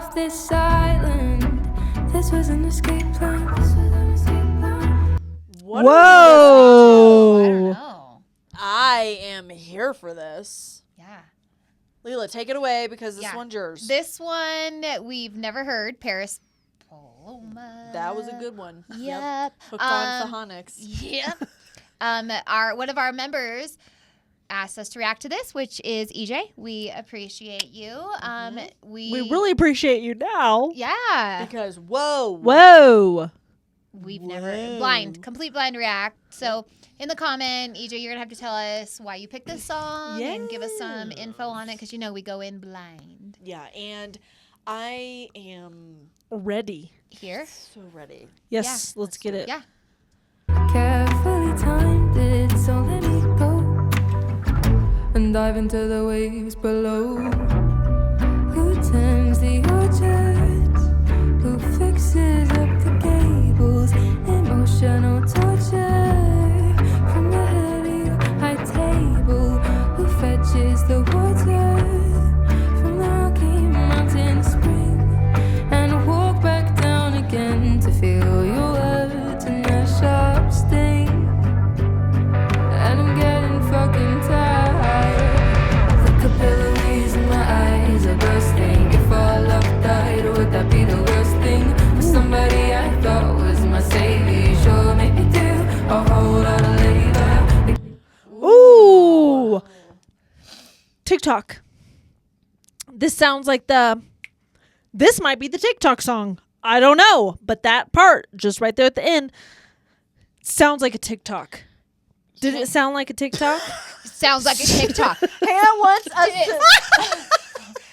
off this island. This was an escape plan. What Whoa! I don't know. I am here for this. Yeah. Leela, take it away because this one's yours. This one we've never heard. Paris Paloma. That was a good one. Yep. Hooked on phonics. Yep. One of our members asked us to react to this, which is EJ. We appreciate you. We really appreciate you now. Yeah. Because whoa. We've never complete blind react. So in the comment, EJ, you're gonna have to tell us why you picked this song and give us some info on it, because we go in blind. Yeah, and I am ready. Here. So ready. Yes, let's get it. Yeah. Carefully timed it, so let me go and dive into the waves below. Who turns the orbit? Who fixes up the cables? Emotional torture from the heavy high table. Who fetches the water from the Rocky Mountain spring and walk back down again to feel your words and their sharp sting? And I'm getting fucking tired. The capillaries in my eyes are bursting. If all love died, would that be the worst thing? For somebody I thought was my savior, sure maybe do a whole lot of labor. Ooh. TikTok. This sounds like this might be the TikTok song. I don't know, but that part just right there at the end sounds like a TikTok. Did it sound like a TikTok? Sounds like a TikTok. Hannah wants us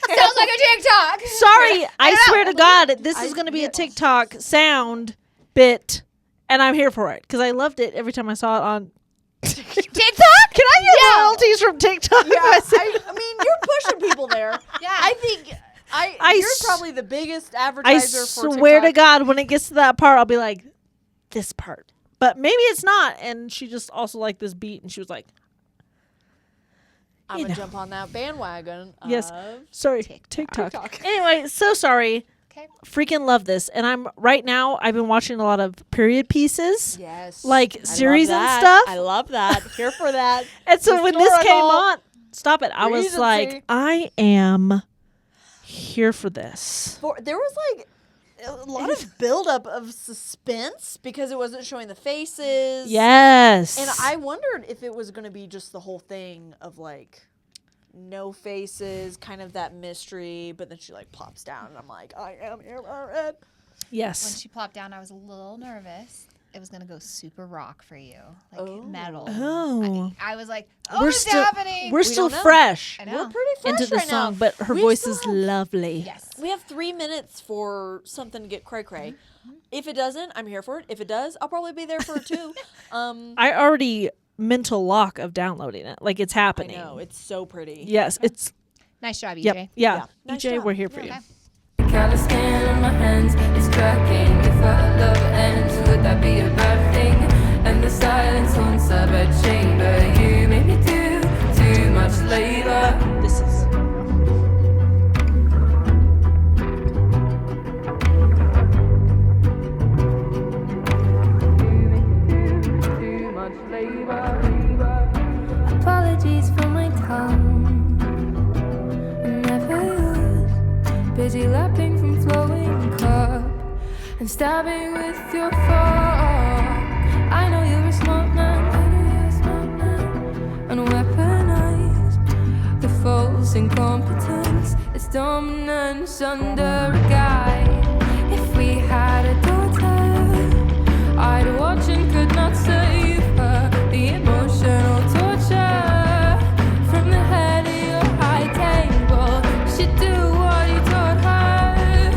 Sounds like a TikTok. Sorry, I swear to God, this is going to be a TikTok sound bit, and I'm here for it because I loved it every time I saw it on TikTok. Can I get royalties from TikTok? Yeah, I mean, you're pushing people there. Yeah. I think you're probably the biggest I advertiser for TikTok. swear to God, when it gets to that part, I'll be like, this part. But maybe it's not. And she just also liked this beat, and she was like, I'm going to jump on that bandwagon. yes. Of Sorry, TikTok. Anyway, so sorry. Okay. Freaking love this. And I've been watching a lot of period pieces. Yes. Like I series love and that. stuff. I love that. Here for that. And so when this came Historical on, stop it. I was recency. like, I am here for this. There was like a lot of buildup of suspense because it wasn't showing the faces. Yes. And I wondered if it was going to be just the whole thing of like no faces, kind of that mystery, but then she like pops down and I'm like, I am here for it. Yes. When she plopped down, I was a little nervous. It was gonna go super rock for you, like metal. Oh. I was like, we're what's still happening? we're still don't know. fresh I know. We're pretty fresh into the right song, now. but her We voice still is have- lovely. Yes. We have 3 minutes for something to get cray-cray. If it doesn't, I'm here for it. If it does, I'll probably be there for it too. I already mental lock of downloading it. Like it's I happening. know. It's so pretty. Yes, it's Nice job, EJ. yep. Yeah. Nice EJ, job. we're here for you. Okay. The kind of skin on my hands is cracking. If our love ends, would that be a bad thing? And the silence haunts our bed chamber. You make me do too much labor. This is Too much labor. Apologies for my tongue. I never was busy lapping from flowing cup and stabbing with your fork. I know you're a smart man. And weaponize the false incompetence. It's dominance under a guy. If we had a daughter, I'd watch and could not save her. The emotional torture from the head of your high table. She'd do what you taught her.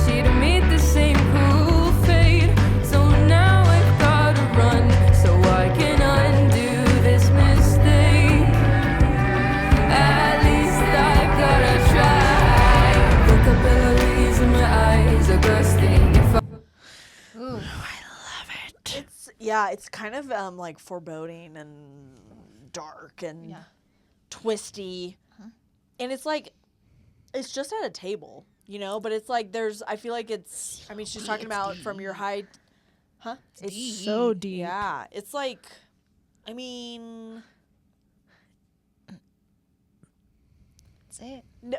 She'd meet the same cruel fate. So now I've gotta run so I can undo this mistake. At least I've gotta try. The capillaries in my eyes are bursting. If I Ooh. It's kind of like foreboding and dark and twisty. And it's like it's just at a table, you know, but it's like I feel like it's, I mean, she's talking about from your height. Huh? It's so deep. Yeah. It's like, I mean. Say it. No.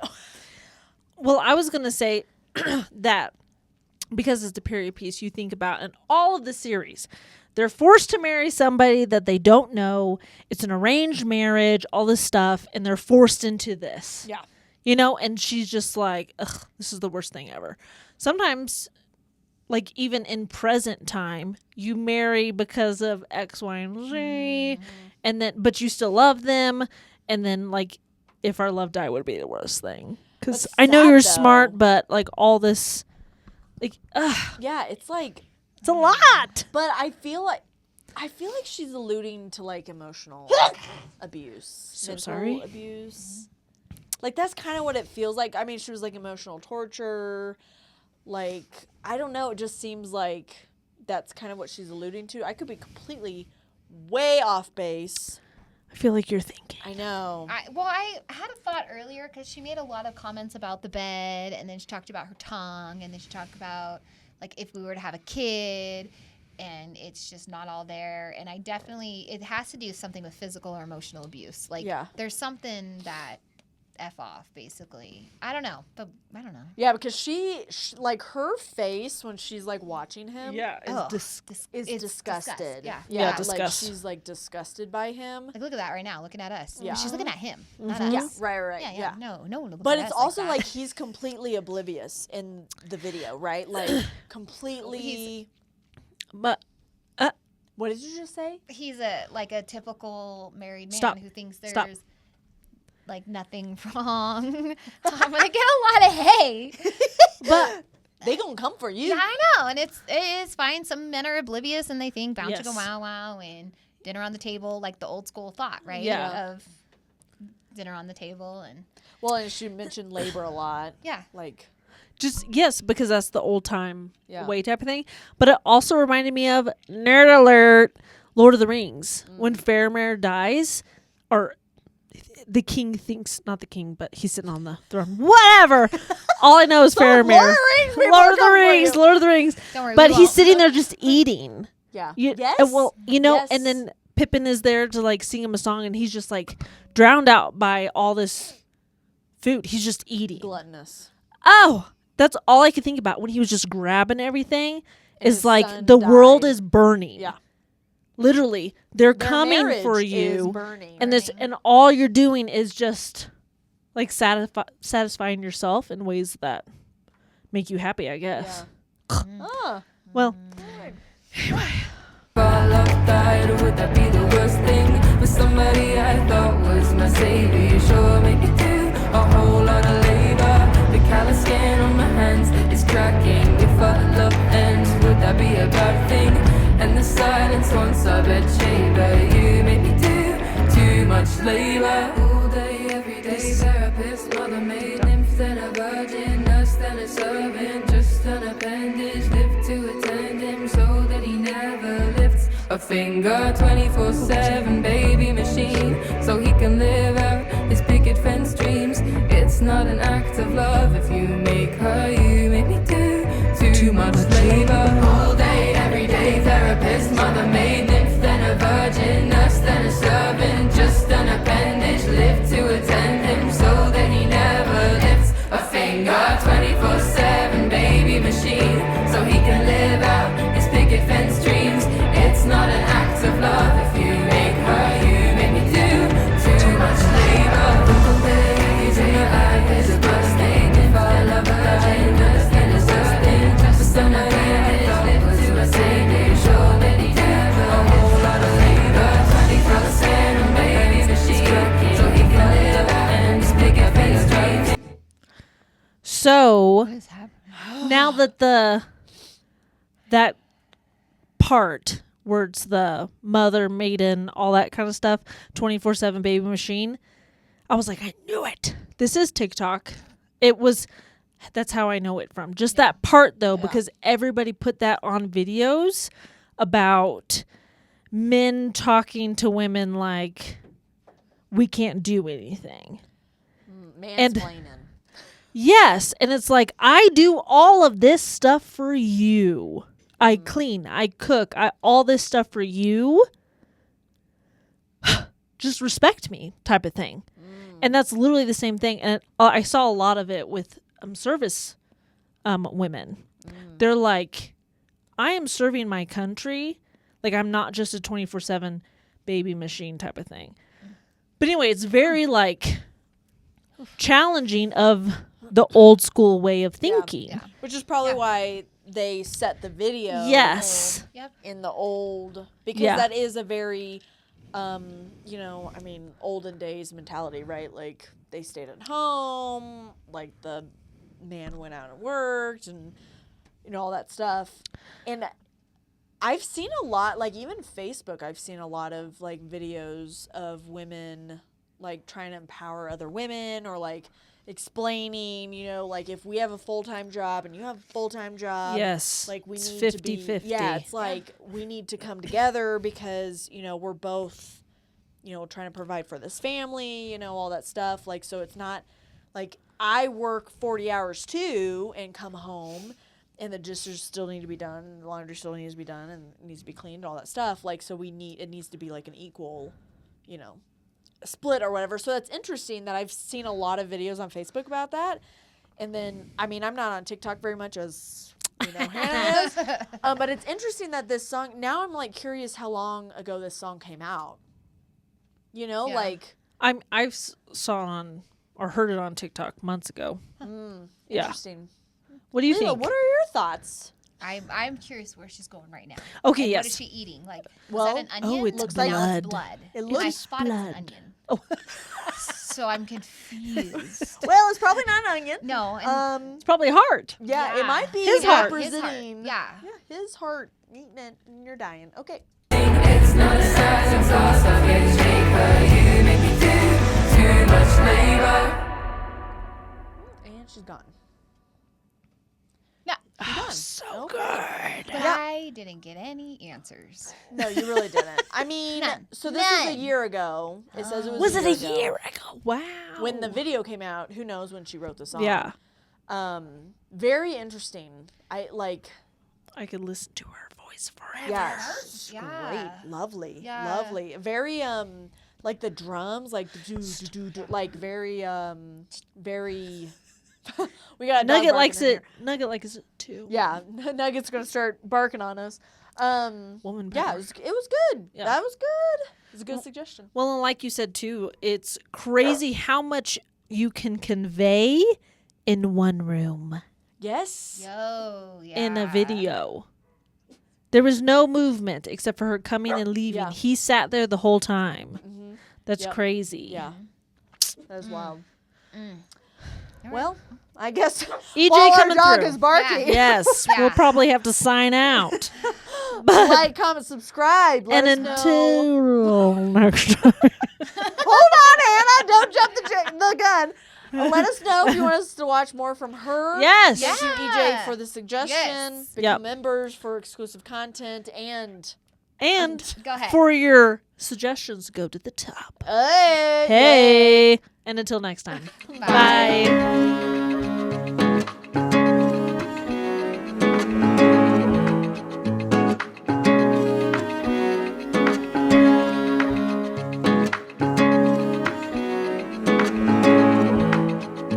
Well, I was going to say that because it's the period piece you think about in all of the series. They're forced to marry somebody that they don't know. It's an arranged marriage, all this stuff, and they're forced into this. Yeah. You know, and she's just like, ugh, this is the worst thing ever. Sometimes, like, even in present time, you marry because of X, Y, and Z, and then, but you still love them, and then, like, if our love died would be the worst thing. Because That's I know sad, you're though. smart, but, like, all this, like, ugh, Yeah, it's like, it's a lot. but I feel like she's alluding to like emotional abuse, mental sorry. abuse. Like that's kind of what it feels like. I mean, she was like emotional torture. Like I don't know. It just seems like that's kind of what she's alluding to. I could be completely way off base. I feel like you're thinking. I know. I had a thought earlier because she made a lot of comments about the bed, and then she talked about her tongue, and then she talked about like if we were to have a kid, and it's just not all there. And I definitely, it has to do something with physical or emotional abuse. Like there's something that F off, basically. I don't know, but I don't know. Yeah, because she like her face when she's like watching him. Yeah, Ugh. Is It's disgusted. disgust, yeah. Yeah, like disgust. she's like disgusted by him. Like, look at that right now, looking at us. Yeah. She's looking at him, not Mhm. us. Yeah, right. Yeah. No one looks But at it's us also like, like that. he's completely oblivious in the video, right? Like completely. But What did you just say? He's a typical married man Stop. who thinks there's Stop. like nothing wrong. I'm gonna get a lot of hate. But they gonna come for you. Yeah, I know, and it's fine. Some men are oblivious and they think bound to go Yes. wow wow and dinner on the table, like the old school thought, right? Yeah. Of dinner on the table and Well, and she mentioned labor a lot. yeah. Like, just, yes, because that's the old time Yeah. way type of thing. But it also reminded me of, nerd alert, Lord of the Rings. When Faramir dies, or the king thinks, not the king, but he's sitting on the throne. Whatever. All I know is Faramir. Lord of the Rings, people Lord are of the coming for Rings. you. Lord of the Rings. Don't worry. But we he's won't. sitting there just eating. yeah. Yes. Yes. Well, you know, Yes. and then Pippin is there to like sing him a song, and he's just like drowned out by all this food. He's just eating. Gluttonous. Oh, that's all I could think about when he was just grabbing everything. And Is his like son the world died. is burning. Yeah. Literally, they're Their coming marriage for is you, burning. and this, and all you're doing is just like satisfying yourself in ways that make you happy, I guess. Yeah. Ah. Well, If our love died, would that be the worst thing? For somebody I thought was my savior, you sure make me do a whole lot of labor. The callous skin on my hands is cracking. If our love ends, would that be a bad thing? And the silence once I bet chamber, you make me do too much labor. All day, every day, therapist, mother maid, nymph, then a virgin, nurse, then a servant, just an appendage, live to attend him so that he never lifts a finger. 24/7 baby machine, so he can live out his picket fence dreams. It's not an act of love if you make her, you make me do too much labor. All day, every day, therapist, mother maid, nymph, then a virgin, nurse, then a servant, just an appendage, live to attend him so that he never lifts a finger. 24/7 baby machine, so he can live out his picket fence dreams. It's not an act of love if you make her, you make me do too much labor. Wrinkled days in your eyes are bursting. If I love her, then it's bursting. Just somebody I thought was my savior, sure that he never a whole lot of labor. 24/7 baby machine, so he can live out and his picket fence dreams. so What is happening? now that that part where it's the mother, maiden, all that kind of stuff, 24/7 baby machine, I was like, I knew it. This is TikTok. That's how I know it from. Just that part though, because everybody put that on videos about men talking to women like we can't do anything. Mansplaining. Yes. And it's like, I do all of this stuff for you. I clean, I cook, all this stuff for you. Just respect me type of thing. And that's literally the same thing. And I saw a lot of it with service women. They're like, I am serving my country. Like, I'm not just a 24/7 baby machine type of thing. But anyway, it's very like challenging of the old school way of thinking. Yeah. Which is probably why they set the video Yes. Yep. in the old, because Yeah. that is a very olden days mentality, right? Like, they stayed at home, like the man went out and worked, and all that stuff. And I've seen a lot, like even Facebook, I've seen a lot of like videos of women like trying to empower other women, or like explaining, like if we have a full-time job and you have a full-time job, Yes. like we It's need 50-50. to be, yeah, it's like we need to come together because, we're both, trying to provide for this family, all that stuff. Like, so it's not like I work 40 hours too and come home and the dishes still need to be done, the laundry still needs to be done, and it needs to be cleaned, all that stuff. Like, so it needs to be like an equal, split or whatever. So that's interesting that I've seen a lot of videos on Facebook about that. And then, I mean, I'm not on TikTok very much, as Hannah is. But it's interesting that this song, now I'm like curious how long ago this song came out. Like, Saw it on or heard it on TikTok months ago. Yeah. interesting. What do you Leila, think? what are your thoughts? I'm curious where she's going right now. Okay, And yes. What is she eating? Like, Well, was that an onion? it's Looks like blood. it's blood. It And I looks spot it's blood. an onion. Oh. So I'm confused. Well, it's probably not an onion. No. And It's probably heart. Yeah, it Yeah. might be His heart. representing. Yeah. His heart eating it, and you're dying. Okay. It's not a size and sauce of your shaker. You make me do too much labor. And she's gone. No. So Okay. good. But I didn't get any answers. No, you really didn't. I mean, None. so this is a None. year ago. It says it was. Was it a ago. year ago? Wow. When the video came out? Who knows when she wrote the song? Yeah. Very interesting. I could listen to her voice forever. Yeah, she's Yeah. great, lovely, Yeah. lovely. Very like the drums, like do, like very very. We got a dog Nugget barking likes in it. here. Nugget likes it too. Yeah, Nugget's gonna start barking on us. Woman Yeah, power. it was good. Yeah. That was good. It was a good suggestion. Well, and like you said too, it's crazy how much you can convey in one room Yes. Yo, yeah. in a video. There was no movement except for her coming and leaving. Yeah. He sat there the whole time. That's Yep. crazy. Yeah. That was wild. All right. Well, I guess EJ while our coming dog through. is barking. Yes, Yeah. we'll probably have to sign out. Like, comment, subscribe. Let And us know. until next time. Hold on, Hannah. Don't jump the gun. Let us know if you want us to watch more from her. Yes. Thank you, Yeah. EJ, for the suggestion. Yes. Become Yep. members for exclusive content. And And Go ahead. for your suggestions, go to the top. hey. Hey. And until next time. Bye. Bye.